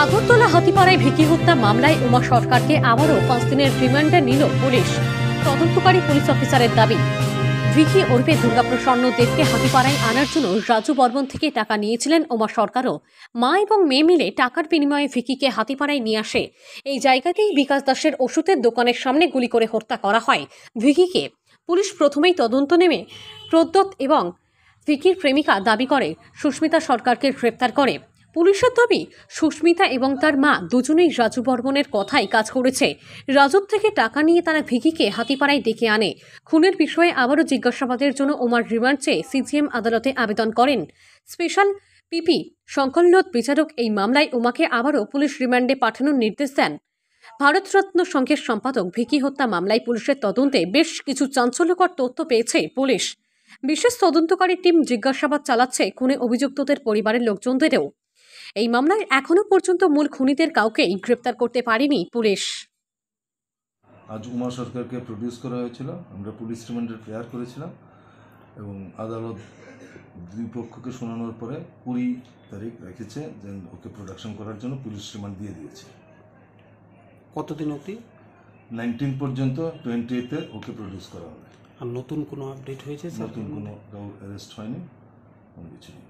আগরতলা হাতিপাড়ায় ভিকি হত্যা মামলায় উমা সরকারকে আবারও 5 দিনের রিমান্ডে নিল পুলিশ। তদন্তকারী পুলিশ অফিসারের দাবি, ভিকি ওরফে দুর্গাপ্রসন্ন দেবকে হাতিপাড়ায় আনার জন্য রাজু বর্মন থেকে টাকা নিয়েছিলেন উমা সরকারও। মা এবং মেয়ে মিলে টাকার বিনিময়ে ভিকিকে হাতিপাড়ায় নিয়ে আসে। এই জায়গাতেই বিকাশ দাসের ওষুধের দোকানের সামনে গুলি করে হত্যা করা হয় ভিকিকে। পুলিশ প্রথমেই তদন্ত নেমে প্রদ্যোৎ এবং ভিকির প্রেমিকা দাবি করে সুস্মিতা সরকারকে গ্রেপ্তার করে। পুলিশের দাবি, সুস্মিতা এবং তার মা দুজনেই রাজু বর্মনের কথাই কাজ করেছে। রাজুর থেকে টাকা নিয়ে তারা ভিকিকে হাতিপাড়ায় ডেকে আনে। খুনের বিষয়ে আবারও জিজ্ঞাসাবাদের জন্য উমার রিমান্ড চেয়ে সিজিএম আদালতে আবেদন করেন। স্পেশাল পিপি সংকলন বিচারক এই মামলায় উমাকে আবারও পুলিশ রিমান্ডে পাঠানোর নির্দেশ দেন। ভারতরত্ন সংঘের সম্পাদক ভিকি হত্যা মামলায় পুলিশের তদন্তে বেশ কিছু চাঞ্চল্যকর তথ্য পেয়েছে পুলিশ। বিশেষ তদন্তকারী টিম জিজ্ঞাসাবাদ চালাচ্ছে খুনে অভিযুক্তদের পরিবারের লোকজনদেরও। এই মামলায় এখনো পর্যন্ত মূল খুনিদের কাউকেই গ্রেপ্তার করতে পারেনি পুলিশ। আজ উমা সরকারকে প্রডিউস করা হয়েছিল, আমরা পুলিশ রিমান্ডের প্রেয়ার করেছিলাম এবং আদালত দুই পক্ষকে শোনানোর পরে 20 তারিখ রেখেছে যে ওকে প্রোডাকশন করার জন্য পুলিশ রিমান্ড দিয়ে দিয়েছে। কতদিন অবধি? 19 পর্যন্ত, 28-এ ওকে প্রডিউস করা হবে। আর নতুন কোনো আপডেট হয়েছে? নতুন কোনো অ্যারেস্ট হয়নি, কোনো কিছু নেই।